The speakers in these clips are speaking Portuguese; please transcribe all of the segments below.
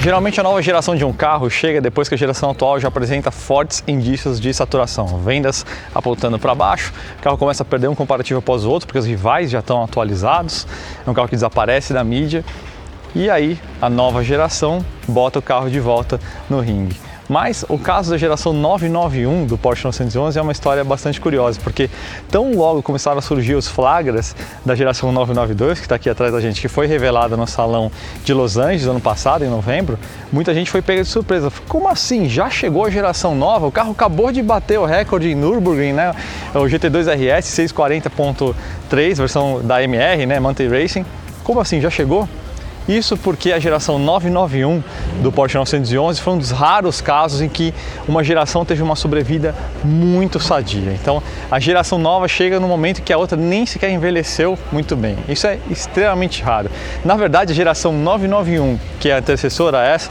Geralmente a nova geração de um carro chega depois que a geração atual já apresenta fortes indícios de saturação. Vendas apontando para baixo, o carro começa a perder um comparativo após o outro porque os rivais já estão atualizados, é um carro que desaparece da mídia e aí a nova geração bota o carro de volta no ringue. Mas o caso da geração 991 do Porsche 911 é uma história bastante curiosa, porque tão logo começaram a surgir os flagras da geração 992, que está aqui atrás da gente, que foi revelada no Salão de Los Angeles ano passado, em novembro, muita gente foi pega de surpresa. Como assim? Já chegou a geração nova? O carro acabou de bater o recorde em Nürburgring, né? O GT2 RS 640.3, versão da MR, né? Mountain Racing. Como assim? Já chegou? Isso porque a geração 991 do Porsche 911 foi um dos raros casos em que uma geração teve uma sobrevida muito sadia. Então a geração nova chega no momento que a outra nem sequer envelheceu muito bem. Isso é extremamente raro. Na verdade, a geração 991, que é a antecessora a essa,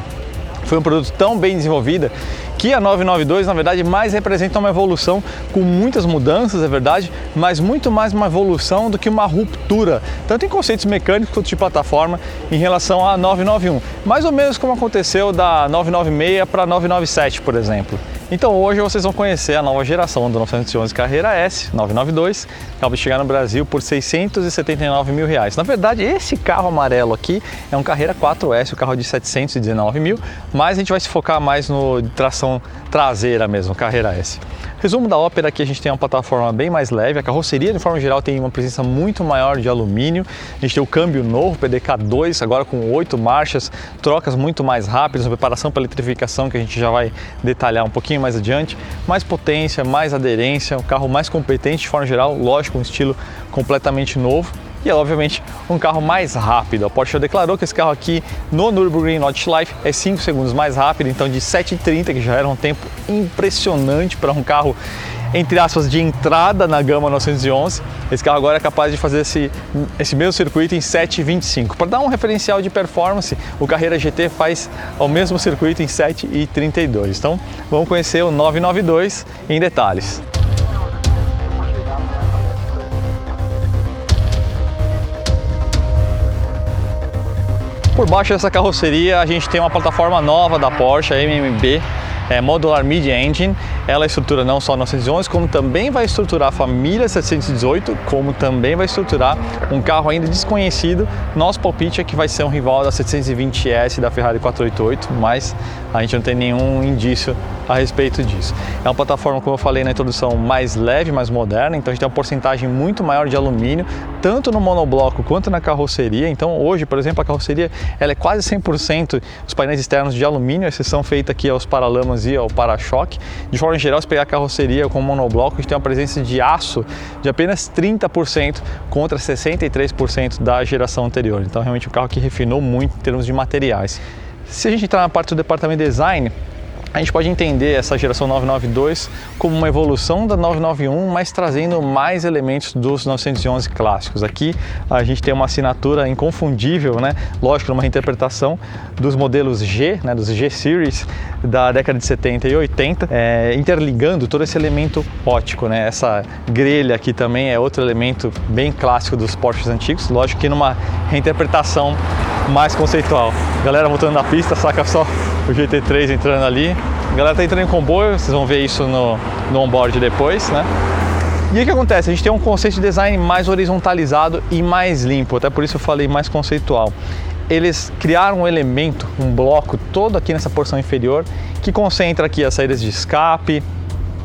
foi um produto tão bem desenvolvida que a 992, na verdade, mais representa uma evolução com muitas mudanças, é verdade, mas muito mais uma evolução do que uma ruptura, tanto em conceitos mecânicos quanto de plataforma, em relação à 991. Mais ou menos como aconteceu da 996 para a 997, por exemplo. Então hoje vocês vão conhecer a nova geração do 911 Carrera S 992, que acaba de chegar no Brasil por R$679 mil. Na verdade, esse carro amarelo aqui é um Carrera 4S, o carro de 719 mil, mas a gente vai se focar mais no tração traseira mesmo, Carrera S. Resumo da ópera: aqui a gente tem uma plataforma bem mais leve, a carroceria de forma geral tem uma presença muito maior de alumínio, a gente tem o câmbio novo, PDK2, agora com 8 marchas, trocas muito mais rápidas, uma preparação para eletrificação que a gente já vai detalhar um pouquinho mais adiante, mais potência, mais aderência, um carro mais competente de forma geral, lógico, um estilo completamente novo. E é obviamente um carro mais rápido. A Porsche declarou que esse carro aqui no Nürburgring Nordschleife é 5 segundos mais rápido, então de 7,30, que já era um tempo impressionante para um carro, entre aspas, de entrada na gama 911, esse carro agora é capaz de fazer esse mesmo circuito em 7,25. Para dar um referencial de performance, o Carrera GT faz o mesmo circuito em 7,32. Então vamos conhecer o 992 em detalhes. Por baixo dessa carroceria a gente tem uma plataforma nova da Porsche, a MMB, Modular Mid Engine. Ela estrutura não só a 911, como também vai estruturar a família 718, como também vai estruturar um carro ainda desconhecido. Nosso palpite é que vai ser um rival da 720S da Ferrari 488, mas a gente não tem nenhum indício a respeito disso. É uma plataforma, como eu falei na introdução, mais leve, mais moderna, então a gente tem uma porcentagem muito maior de alumínio, tanto no monobloco quanto na carroceria. Então hoje, por exemplo, a carroceria ela é quase 100% os painéis externos de alumínio, a exceção feita aqui aos paralamas e ao para-choque. De forma geral, se pegar a carroceria com monobloco, a gente tem uma presença de aço de apenas 30% contra 63% da geração anterior. Então realmente um carro que refinou muito em termos de materiais. Se a gente entrar na parte do departamento de design, a gente pode entender essa geração 992 como uma evolução da 991, mas trazendo mais elementos dos 911 clássicos. Aqui a gente tem uma assinatura inconfundível, né? Lógico, uma reinterpretação dos modelos G, né? Dos G-Series da década de 70 e 80, interligando todo esse elemento óptico, né? Essa grelha aqui também é outro elemento bem clássico dos Porsches antigos, lógico que numa reinterpretação mais conceitual. Galera voltando na pista, saca só o GT3 entrando ali. A galera tá entrando em comboio, vocês vão ver isso no onboard depois, né? E o que acontece? A gente tem um conceito de design mais horizontalizado e mais limpo, até por isso eu falei mais conceitual. Eles criaram um elemento, um bloco todo aqui nessa porção inferior, que concentra aqui as saídas de escape,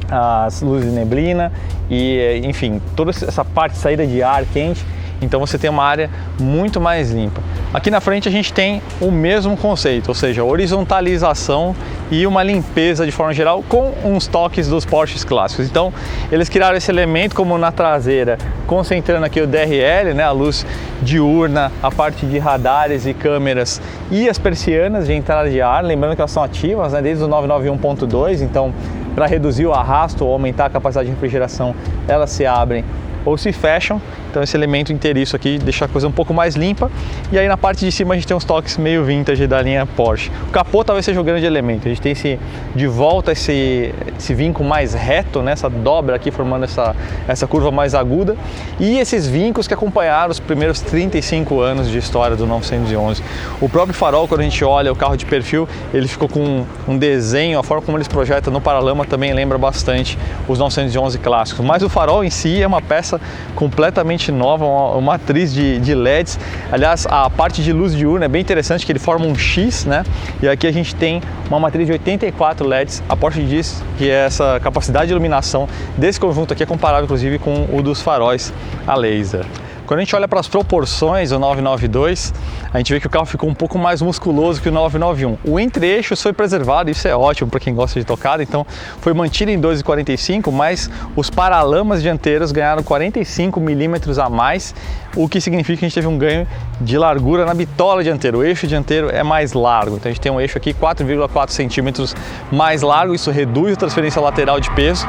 as luzes de neblina e, enfim, toda essa parte de saída de ar quente. Então você tem uma área muito mais limpa. Aqui na frente a gente tem o mesmo conceito, ou seja, horizontalização e uma limpeza de forma geral com uns toques dos Porsches clássicos. Então eles criaram esse elemento como na traseira, concentrando aqui o DRL, né, a luz diurna, a parte de radares e câmeras e as persianas de entrada de ar, lembrando que elas são ativas, né, desde o 991.2, então para reduzir o arrasto ou aumentar a capacidade de refrigeração, elas se abrem ou se fecham. Então esse elemento inteiriço aqui deixa a coisa um pouco mais limpa. E aí na parte de cima a gente tem uns toques meio vintage da linha Porsche. O capô talvez seja o grande elemento. A gente tem de volta esse vinco mais reto, né? Essa dobra aqui formando essa curva mais aguda. E esses vincos que acompanharam os primeiros 35 anos de história do 911. O próprio farol, quando a gente olha o carro de perfil, ele ficou com um desenho, a forma como eles projetam no paralama também lembra bastante os 911 clássicos. Mas o farol em si é uma peça completamente nova, uma matriz de LEDs. Aliás, a parte de luz diurna é bem interessante, que ele forma um X, né? E aqui a gente tem uma matriz de 84 LEDs. A Porsche diz que essa capacidade de iluminação desse conjunto aqui é comparável, inclusive, com o dos faróis a laser. Quando a gente olha para as proporções do 992, a gente vê que o carro ficou um pouco mais musculoso que o 991. O entre-eixos foi preservado, isso é ótimo para quem gosta de tocada, então foi mantido em 2,45, mas os paralamas dianteiros ganharam 45 milímetros a mais, o que significa que a gente teve um ganho de largura na bitola dianteira. O eixo dianteiro é mais largo, então a gente tem um eixo aqui 4,4 centímetros mais largo, isso reduz a transferência lateral de peso,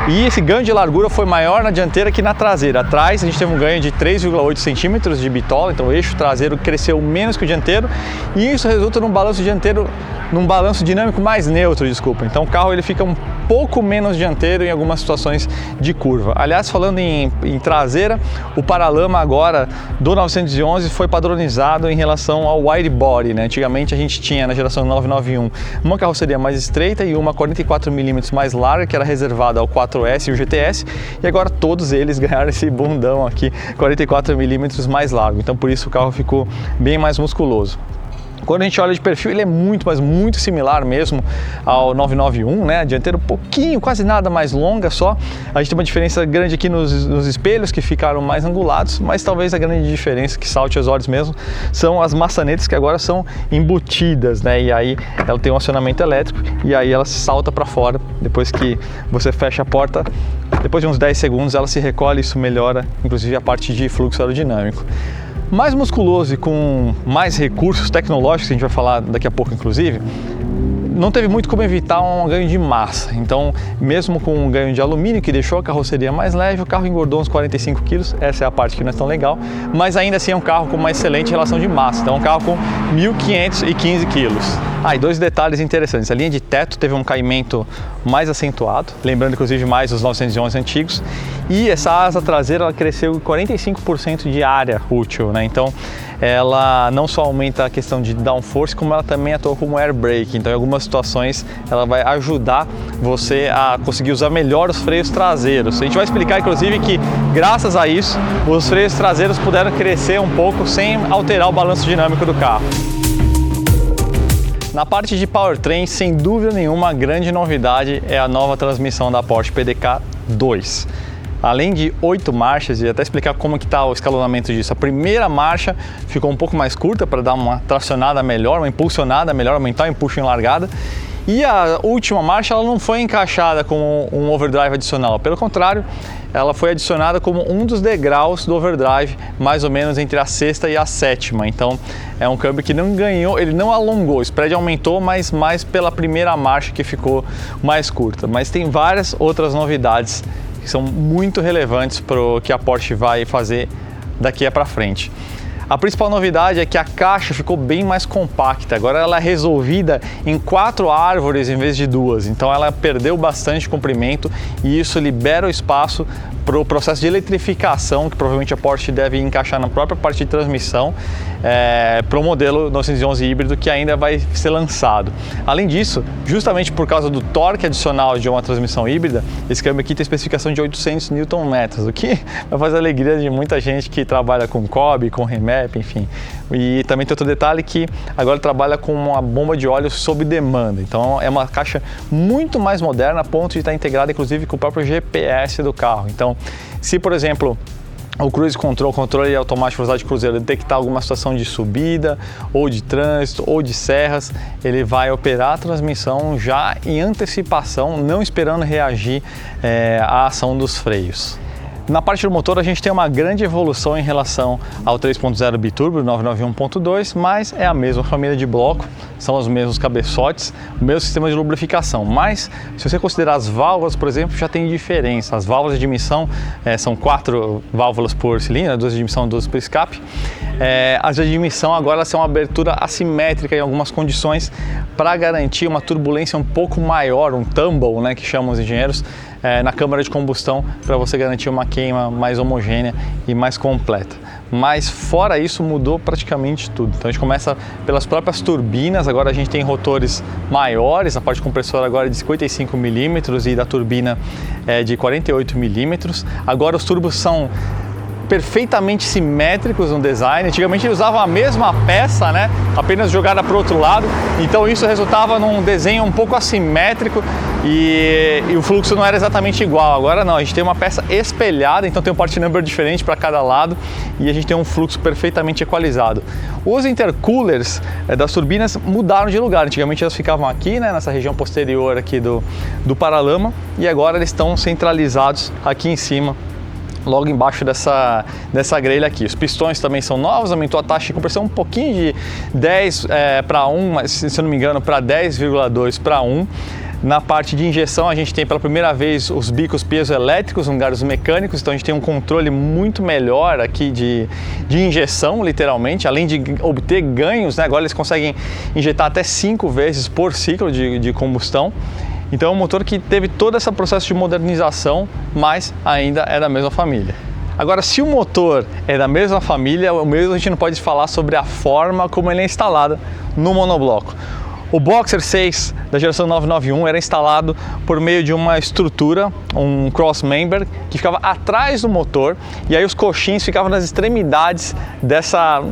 e esse ganho de largura foi maior na dianteira que na traseira. Atrás a gente teve um ganho de 3,8 centímetros de bitola, então o eixo traseiro cresceu menos que o dianteiro, e isso resulta num balanço dinâmico mais neutro, desculpa. Então o carro ele fica um pouco menos dianteiro em algumas situações de curva. Aliás, falando em traseira, o paralama agora do 911 foi padronizado em relação ao wide body, né? Antigamente a gente tinha na geração 991 uma carroceria mais estreita e uma 44 mm mais larga, que era reservada ao 4S e o GTS, e agora todos eles ganharam esse bundão aqui, 44 mm mais largo. Então por isso o carro ficou bem mais musculoso. Quando a gente olha de perfil, ele é muito, mas muito similar mesmo ao 991, né? A dianteira um pouquinho, quase nada mais longa só. A gente tem uma diferença grande aqui nos espelhos, que ficaram mais angulados, mas talvez a grande diferença que salte aos olhos mesmo são as maçanetas, que agora são embutidas, né? E aí ela tem um acionamento elétrico e aí ela salta para fora. Depois que você fecha a porta, depois de uns 10 segundos ela se recolhe, isso melhora inclusive a parte de fluxo aerodinâmico. Mais musculoso e com mais recursos tecnológicos, que a gente vai falar daqui a pouco inclusive, não teve muito como evitar um ganho de massa. Então, mesmo com um ganho de alumínio que deixou a carroceria mais leve, o carro engordou uns 45 quilos, essa é a parte que não é tão legal, mas ainda assim é um carro com uma excelente relação de massa, então é um carro com 1.515 quilos. E dois detalhes interessantes, a linha de teto teve um caimento mais acentuado, lembrando inclusive mais os 911 antigos, e essa asa traseira ela cresceu 45% de área útil, né? Então ela não só aumenta a questão de downforce, como ela também atua como air brake. Então em algumas situações ela vai ajudar você a conseguir usar melhor os freios traseiros. A gente vai explicar inclusive que graças a isso os freios traseiros puderam crescer um pouco sem alterar o balanço dinâmico do carro. Na parte de powertrain, sem dúvida nenhuma, a grande novidade é a nova transmissão da Porsche PDK 2. Além de 8 marchas, e até explicar como que está o escalonamento disso. A primeira marcha ficou um pouco mais curta para dar uma tracionada melhor, uma impulsionada melhor, aumentar o empuxo em largada. E a última marcha ela não foi encaixada como um overdrive adicional, pelo contrário, ela foi adicionada como um dos degraus do overdrive, mais ou menos entre a sexta e a sétima. Então é um câmbio que não ganhou, ele não alongou, o spread aumentou, mas mais pela primeira marcha que ficou mais curta. Mas tem várias outras novidades que são muito relevantes para o que a Porsche vai fazer daqui para frente. A principal novidade é que a caixa ficou bem mais compacta, agora ela é resolvida em 4 árvores em vez de 2, então ela perdeu bastante comprimento e isso libera o espaço para o processo de eletrificação que provavelmente a Porsche deve encaixar na própria parte de transmissão para o modelo 911 híbrido que ainda vai ser lançado. Além disso, justamente por causa do torque adicional de uma transmissão híbrida, esse câmbio aqui tem especificação de 800 Nm, o que vai fazer a alegria de muita gente que trabalha com Cobb, com remap, enfim. E também tem outro detalhe que agora trabalha com uma bomba de óleo sob demanda, então é uma caixa muito mais moderna a ponto de estar integrada inclusive com o próprio GPS do carro. Então, se por exemplo o Cruise Control, controle automático de velocidade cruzeiro, detectar alguma situação de subida ou de trânsito ou de serras, ele vai operar a transmissão já em antecipação, não esperando reagir à ação dos freios. Na parte do motor a gente tem uma grande evolução em relação ao 3.0 biturbo 991.2, mas é a mesma família de bloco, são os mesmos cabeçotes, o mesmo sistema de lubrificação. Mas se você considerar as válvulas, por exemplo, já tem diferença. As válvulas de admissão são 4 válvulas por cilindro, 2 de admissão e 2 por escape. As de admissão agora são uma abertura assimétrica em algumas condições para garantir uma turbulência um pouco maior, um tumble, né, que chamam os engenheiros, na câmara de combustão, para você garantir uma queima mais homogênea e mais completa. Mas fora isso mudou praticamente tudo. Então a gente começa pelas próprias turbinas, agora a gente tem rotores maiores, a parte compressora agora é de 55 mm e da turbina é de 48 mm. Agora os turbos são perfeitamente simétricos no design. Antigamente eles usavam a mesma peça, né, apenas jogada para o outro lado, então isso resultava num desenho um pouco assimétrico e o fluxo não era exatamente igual. Agora não, a gente tem uma peça espelhada, então tem um part number diferente para cada lado e a gente tem um fluxo perfeitamente equalizado. Os intercoolers das turbinas mudaram de lugar. Antigamente elas ficavam aqui, né, nessa região posterior aqui do paralama, e agora eles estão centralizados aqui em cima, logo embaixo dessa grelha aqui. Os pistões também são novos, aumentou a taxa de compressão um pouquinho de 10 para 1, mas, se eu não me engano, para 10,2 para 1. Na parte de injeção a gente tem pela primeira vez os bicos piezoelétricos no lugar dos mecânicos, então a gente tem um controle muito melhor aqui de injeção, literalmente, além de obter ganhos, né? Agora eles conseguem injetar até 5 vezes por ciclo de combustão. Então é um motor que teve todo esse processo de modernização, mas ainda é da mesma família. Agora, se o motor é da mesma família, o mesmo a gente não pode falar sobre a forma como ele é instalado no monobloco. O Boxer 6 da geração 991 era instalado por meio de uma estrutura, um cross-member, que ficava atrás do motor, e aí os coxins ficavam nas extremidades dessa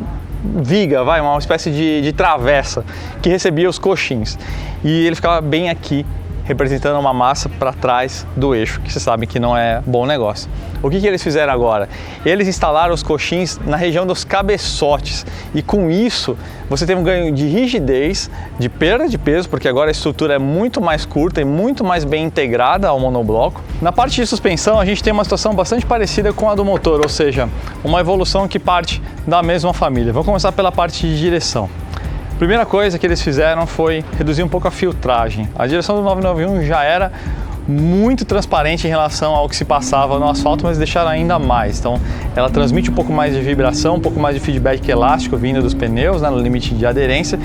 viga, uma espécie de travessa que recebia os coxins. E ele ficava bem aqui, representando uma massa para trás do eixo, que vocês sabem que não é bom negócio. O que eles fizeram agora? Eles instalaram os coxins na região dos cabeçotes e com isso você tem um ganho de rigidez, de perda de peso, porque agora a estrutura é muito mais curta e muito mais bem integrada ao monobloco. Na parte de suspensão a gente tem uma situação bastante parecida com a do motor, ou seja, uma evolução que parte da mesma família. Vamos começar pela parte de direção. A primeira coisa que eles fizeram foi reduzir um pouco a filtragem. A direção do 991 já era muito transparente em relação ao que se passava no asfalto, mas deixaram ainda mais. Então ela transmite um pouco mais de vibração, um pouco mais de feedback elástico vindo dos pneus, né, no limite de aderência,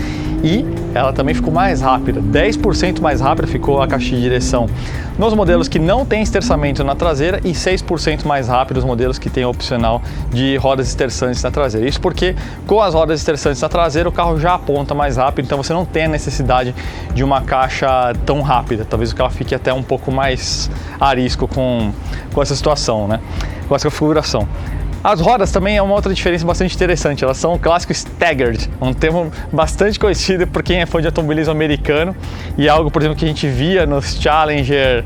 e ela também ficou mais rápida, 10% mais rápida ficou a caixa de direção nos modelos que não tem esterçamento na traseira e 6% mais rápido os modelos que tem opcional de rodas esterçantes na traseira. Isso porque com as rodas esterçantes na traseira o carro já aponta mais rápido, então você não tem a necessidade de uma caixa tão rápida. Talvez o carro fique até um pouco mais arisco com essa situação, né? Com essa configuração. As rodas também é uma outra diferença bastante interessante, elas são o clássico staggered, um termo bastante conhecido por quem é fã de automobilismo americano e é algo, por exemplo, que a gente via nos Challenger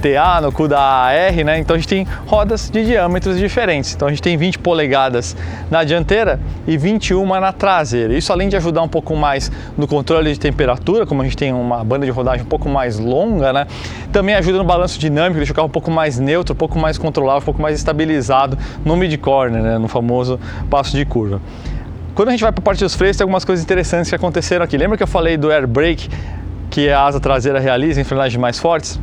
TA, no Cuda AR, né? Então a gente tem rodas de diâmetros diferentes, então a gente tem 20 polegadas na dianteira e 21 na traseira. Isso, além de ajudar um pouco mais no controle de temperatura, como a gente tem uma banda de rodagem um pouco mais longa, né? Também ajuda no balanço dinâmico, deixa o carro um pouco mais neutro, um pouco mais controlável, um pouco mais estabilizado no mid-corner, né? No famoso passo de curva. Quando a gente vai para a parte dos freios, tem algumas coisas interessantes que aconteceram aqui. Lembra que eu falei do air brake que a asa traseira realiza em frenagens mais fortes?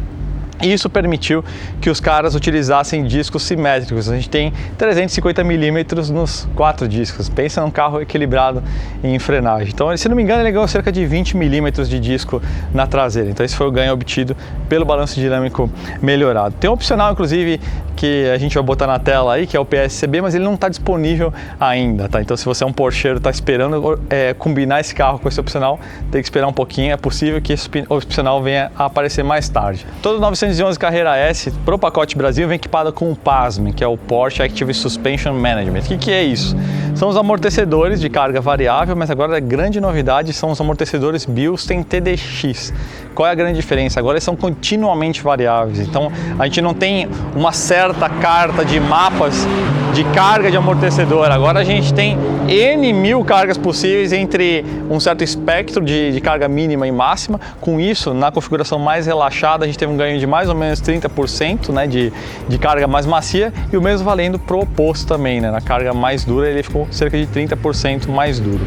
E isso permitiu que os caras utilizassem discos simétricos. A gente tem 350 mm nos 4 discos. Pensa num carro equilibrado em frenagem. Então, se não me engano, ele ganhou cerca de 20 mm de disco na traseira. Então, esse foi o ganho obtido pelo balanço dinâmico melhorado. Tem um opcional, inclusive, que a gente vai botar na tela aí, que é o PSCB, mas ele não está disponível ainda, tá? Então, se você é um porcheiro e está esperando combinar esse carro com esse opcional, tem que esperar um pouquinho. É possível que esse opcional venha a aparecer mais tarde. Todo 911 Carrera S pro pacote Brasil vem equipado com o PASM, que é o Porsche Active Suspension Management. O que é isso? São os amortecedores de carga variável, mas agora a grande novidade são os amortecedores Bilstein TDX. Qual é a grande diferença? Agora eles são continuamente variáveis, então a gente não tem uma certa carta de mapas de carga de amortecedor. Agora a gente tem N mil cargas possíveis entre um certo espectro de carga mínima e máxima. Com isso, na configuração mais relaxada, a gente teve um ganho de mais ou menos 30%, né, de carga mais macia, e o mesmo valendo para o oposto também, né, na carga mais dura ele ficou cerca de 30% mais duro.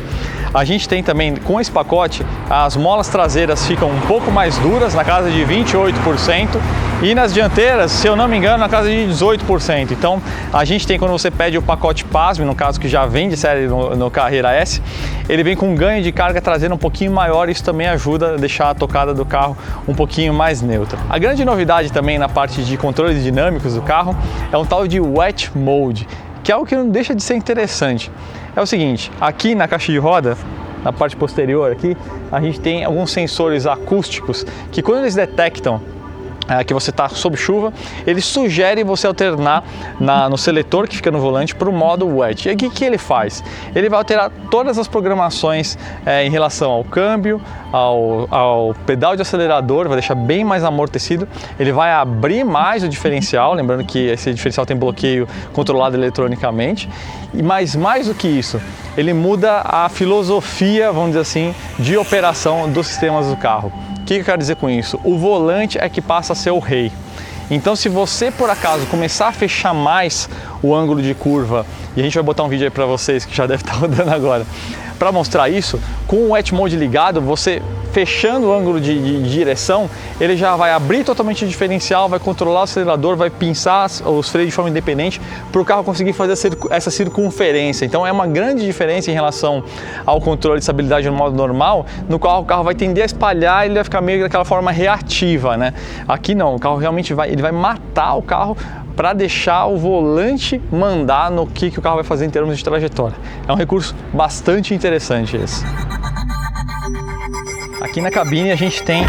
A gente tem também, com esse pacote, as molas traseiras ficam um pouco mais duras, na casa de 28%, e nas dianteiras, se eu não me engano, na casa de 18%. Então, a gente tem, quando você pede o pacote PASM, no caso que já vem de série no Carrera S, ele vem com um ganho de carga traseira um pouquinho maior, isso também ajuda a deixar a tocada do carro um pouquinho mais neutra. A grande novidade também na parte de controles dinâmicos do carro é um tal de Wet Mode, que é algo que não deixa de ser interessante. É o seguinte, aqui na caixa de roda, na parte posterior aqui, a gente tem alguns sensores acústicos que, quando eles detectam que você está sob chuva, ele sugere você alternar no seletor que fica no volante para o modo wet. E o que ele faz? Ele vai alterar todas as programações em relação ao câmbio, ao pedal de acelerador, vai deixar bem mais amortecido, ele vai abrir mais o diferencial, lembrando que esse diferencial tem bloqueio controlado eletronicamente, mas mais do que isso, ele muda a filosofia, vamos dizer assim, de operação dos sistemas do carro. O que eu quero dizer com isso? O volante é que passa a ser o rei. Então, se você por acaso começar a fechar mais o ângulo de curva, e a gente vai botar um vídeo aí para vocês que já deve estar rodando agora, para mostrar isso, com o Wet Mode ligado, você fechando o ângulo de direção, ele já vai abrir totalmente o diferencial, vai controlar o acelerador, vai pinçar os freios de forma independente para o carro conseguir fazer essa circunferência. Então é uma grande diferença em relação ao controle de estabilidade no modo normal, no qual o carro vai tender a espalhar e ele vai ficar meio daquela forma reativa, né? Aqui não, o carro realmente vai matar o carro para deixar o volante mandar no que o carro vai fazer em termos de trajetória. É um recurso bastante interessante esse. Aqui na cabine a gente tem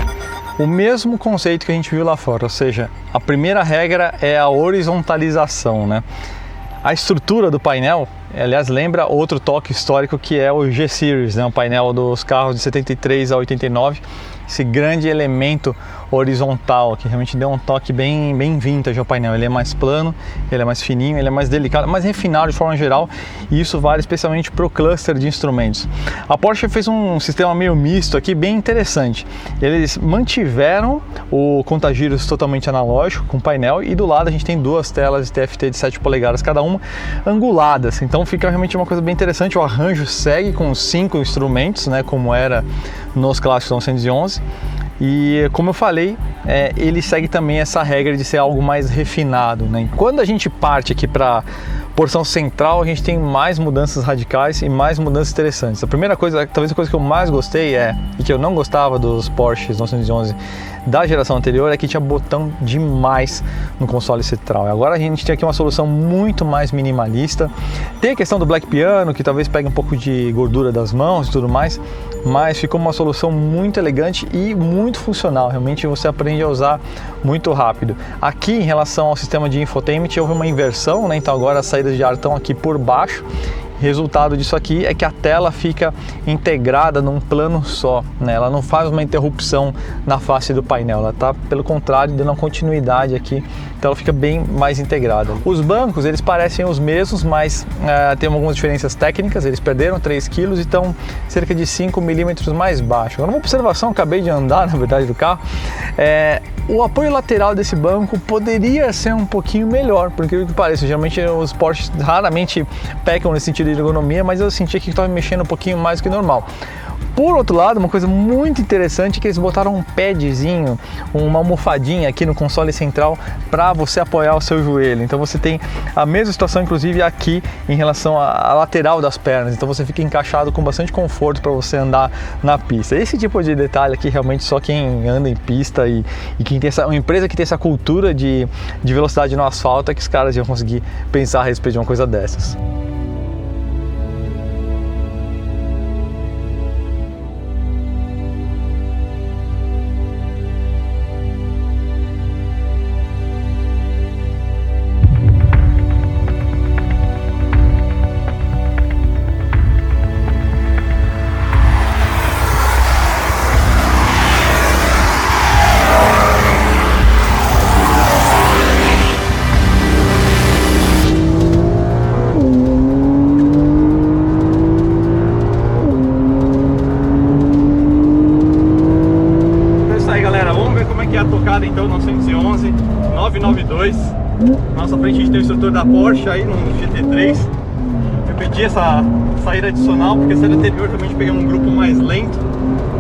o mesmo conceito que a gente viu lá fora, ou seja, a primeira regra é a horizontalização, né? A estrutura do painel, aliás, lembra outro toque histórico que é o G-Series, né? O painel dos carros de 73 a 89, esse grande elemento horizontal que realmente deu um toque bem vintage ao painel. Ele é mais plano, ele é mais fininho, ele é mais delicado, mais refinado de forma geral, e isso vale especialmente para o cluster de instrumentos. A Porsche fez um sistema meio misto aqui, bem interessante. Eles mantiveram o contagiros totalmente analógico com painel, e do lado a gente tem duas telas de TFT de 7 polegadas cada uma, anguladas. Então fica realmente uma coisa bem interessante. O arranjo segue com 5 instrumentos, né, como era nos clássicos 911. E como eu falei, ele segue também essa regra de ser algo mais refinado, né? Quando a gente parte aqui para porção central, a gente tem mais mudanças radicais e mais mudanças interessantes. A primeira coisa, talvez a coisa que eu mais gostei e que eu não gostava dos Porsches 911 da geração anterior, é que tinha botão demais no console central. Agora a gente tem aqui uma solução muito mais minimalista. Tem a questão do Black Piano, que talvez pegue um pouco de gordura das mãos e tudo mais, mas ficou uma solução muito elegante e muito funcional. Realmente você aprende a usar muito rápido. Aqui, em relação ao sistema de infotainment, houve uma inversão, né? Então agora as saídas de ar estão aqui por baixo. Resultado disso aqui é que a tela fica integrada num plano só, né? Ela não faz uma interrupção na face do painel, ela está, pelo contrário, dando uma continuidade aqui, então ela fica bem mais integrada. Os bancos, eles parecem os mesmos, mas tem algumas diferenças técnicas. Eles perderam 3 kg e estão cerca de 5 milímetros mais baixo. Agora, uma observação, acabei de andar, na verdade, do carro, o apoio lateral desse banco poderia ser um pouquinho melhor, por incrível que pareça. Geralmente os Porsche raramente pecam nesse sentido de ergonomia, mas eu senti que estava mexendo um pouquinho mais do que normal. Por outro lado, uma coisa muito interessante é que eles botaram um padzinho, uma almofadinha aqui no console central para você apoiar o seu joelho. Então você tem a mesma situação, inclusive aqui, em relação à lateral das pernas. Então você fica encaixado com bastante conforto para você andar na pista. Esse tipo de detalhe aqui, realmente só quem anda em pista e quem tem uma empresa que tem essa cultura de velocidade no asfalto é que os caras iam conseguir pensar a respeito de uma coisa dessas. tocada então 911 992. Nossa frente a gente tem o instrutor da Porsche aí no GT3. Eu pedi essa saída adicional porque a saída anterior também a gente pegou um grupo mais lento.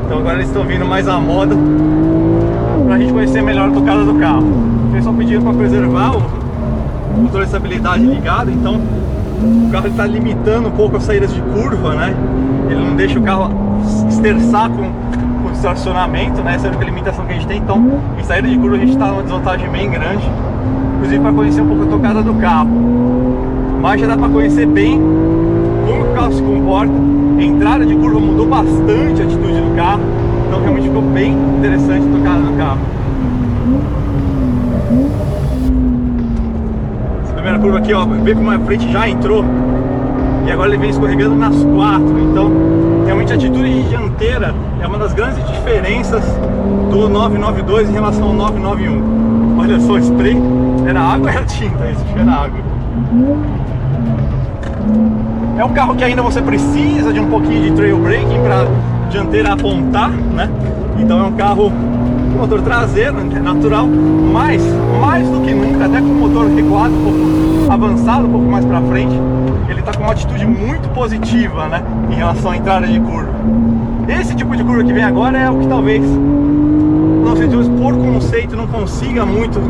Então agora eles estão vindo mais à moda pra gente conhecer melhor a tocada do carro. Eles só pediram para preservar o motor de estabilidade ligado, então o carro está limitando um pouco as saídas de curva, né? Ele não deixa o carro esterçar com o estacionamento, né? Essa é a única limitação que a gente tem. Então, em saída de curva a gente está numa desvantagem bem grande, inclusive para conhecer um pouco a tocada do carro. Mas já dá para conhecer bem como o carro se comporta. A entrada de curva mudou bastante a atitude do carro, então realmente ficou bem interessante a tocada do carro. Primeira curva aqui, ó, vê como a frente já entrou e agora ele vem escorregando nas quatro. Então realmente a atitude de dianteira é uma das grandes diferenças do 992 em relação ao 991. Olha só, o spray era água, era tinta, isso era água. É um carro que ainda você precisa de um pouquinho de trail braking para dianteira apontar, né? Então é um carro com motor traseiro, natural, mas mais do que nunca, até com o motor recuado, um pouco avançado, um pouco mais para frente, ele está com uma atitude muito positiva, né, em relação à entrada de curva. Esse tipo de curva que vem agora é o que talvez não sei, por conceito não consiga muito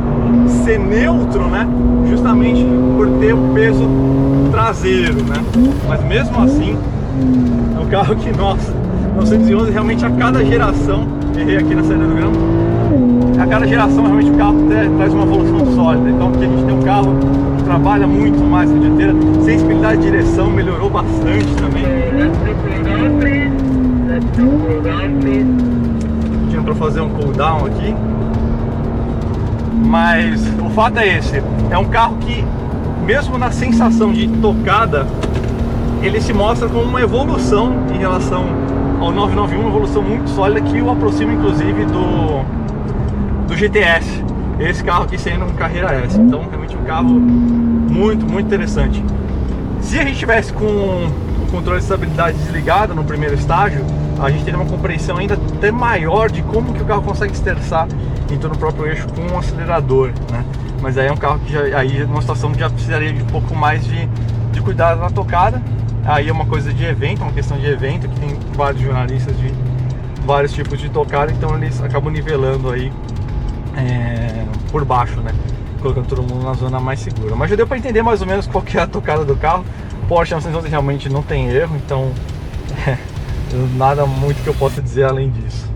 ser neutro, né, justamente por ter o peso traseiro, né, mas mesmo assim é um carro que, nossa, 911 realmente a cada geração, errei aqui na saída do grama, a cada geração realmente o carro traz uma evolução sólida. Então aqui a gente tem um carro que trabalha muito mais com a dianteira, sensibilidade de direção melhorou bastante também. Tinha para fazer um cooldown aqui, mas o fato é esse, é um carro que mesmo na sensação de tocada ele se mostra como uma evolução em relação ao 991, uma evolução muito sólida que o aproxima inclusive do GTS, esse carro aqui sendo um Carrera S. Então realmente um carro muito interessante. Se a gente tivesse com o controle de estabilidade desligado no primeiro estágio, a gente teria uma compreensão ainda até maior de como que o carro consegue esterçar em torno do próprio eixo com um acelerador, né? Mas aí é um carro que já, aí numa situação que já precisaria de um pouco mais de cuidado na tocada. Aí é uma coisa de evento, uma questão de evento, que tem vários jornalistas de vários tipos de tocada, então eles acabam nivelando aí por baixo, né? Colocando todo mundo na zona mais segura. Mas já deu para entender mais ou menos qual que é a tocada do carro. Porsche 911 realmente não tem erro, então nada muito que eu possa dizer além disso.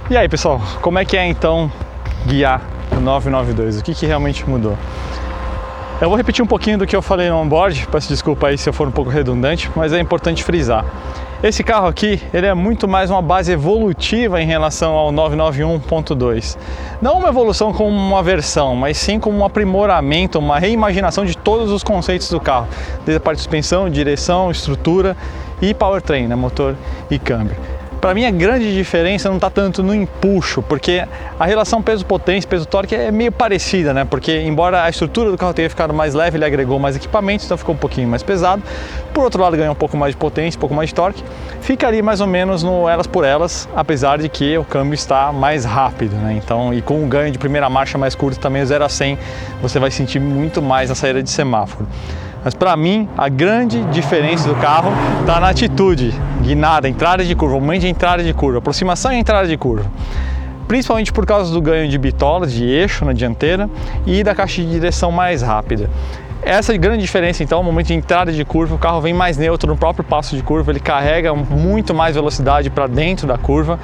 E aí pessoal, como é que é então guiar o 992? O que realmente mudou? Eu vou repetir um pouquinho do que eu falei no onboard, peço desculpa aí se eu for um pouco redundante, mas é importante frisar. Esse carro aqui, ele é muito mais uma base evolutiva em relação ao 991.2. Não uma evolução como uma versão, mas sim como um aprimoramento, uma reimaginação de todos os conceitos do carro. Desde a parte de suspensão, direção, estrutura e powertrain, né, motor e câmbio. Para mim a grande diferença não está tanto no empuxo, porque a relação peso-potência, peso-torque é meio parecida, né? Porque embora a estrutura do carro tenha ficado mais leve, ele agregou mais equipamentos, então ficou um pouquinho mais pesado. Por outro lado, ganhou um pouco mais de potência, um pouco mais de torque. Fica ali mais ou menos no elas por elas, apesar de que o câmbio está mais rápido, né? Então, e com o ganho de primeira marcha mais curto também, o 0 a 100, você vai sentir muito mais na saída de semáforo. Mas para mim, a grande diferença do carro está na atitude, guinada, entrada de curva, momento de entrada de curva, aproximação e entrada de curva. Principalmente por causa do ganho de bitola, de eixo na dianteira e da caixa de direção mais rápida. Essa grande diferença, então, no momento de entrada de curva, o carro vem mais neutro no próprio passo de curva, ele carrega muito mais velocidade para dentro da curva.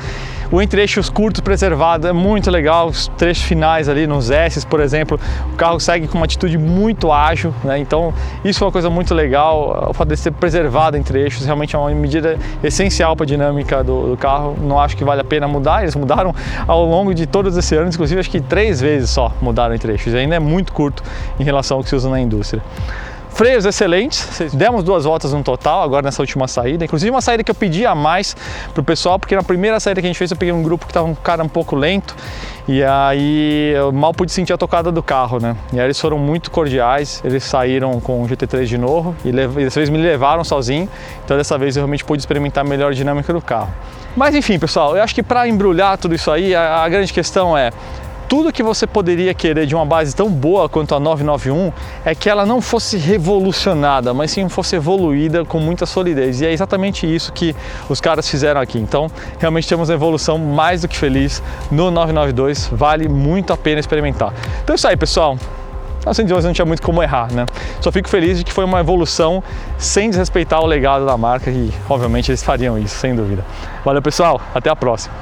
O entre-eixos curtos preservado é muito legal, os trechos finais ali nos S's, por exemplo, o carro segue com uma atitude muito ágil, né? Então isso é uma coisa muito legal, o fato de ser preservado entre-eixos realmente é uma medida essencial para a dinâmica do carro. Não acho que vale a pena mudar, eles mudaram ao longo de todos esses anos, inclusive acho que 3 vezes só mudaram entre-eixos, ainda é muito curto em relação ao que se usa na indústria. Freios excelentes, demos 2 voltas no total agora nessa última saída, inclusive uma saída que eu pedi a mais pro pessoal, porque na primeira saída que a gente fez eu peguei um grupo que tava um cara um pouco lento e aí eu mal pude sentir a tocada do carro, né? E aí eles foram muito cordiais, eles saíram com o GT3 de novo e dessa vez me levaram sozinho, então dessa vez eu realmente pude experimentar melhor a dinâmica do carro. Mas enfim, pessoal, eu acho que para embrulhar tudo isso aí, a grande questão é tudo que você poderia querer de uma base tão boa quanto a 991 é que ela não fosse revolucionada, mas sim fosse evoluída com muita solidez. E é exatamente isso que os caras fizeram aqui. Então, realmente temos uma evolução mais do que feliz no 992. Vale muito a pena experimentar. Então é isso aí, pessoal. Na 111 não tinha muito como errar, né? Só fico feliz de que foi uma evolução sem desrespeitar o legado da marca e, obviamente, eles fariam isso, sem dúvida. Valeu, pessoal. Até a próxima.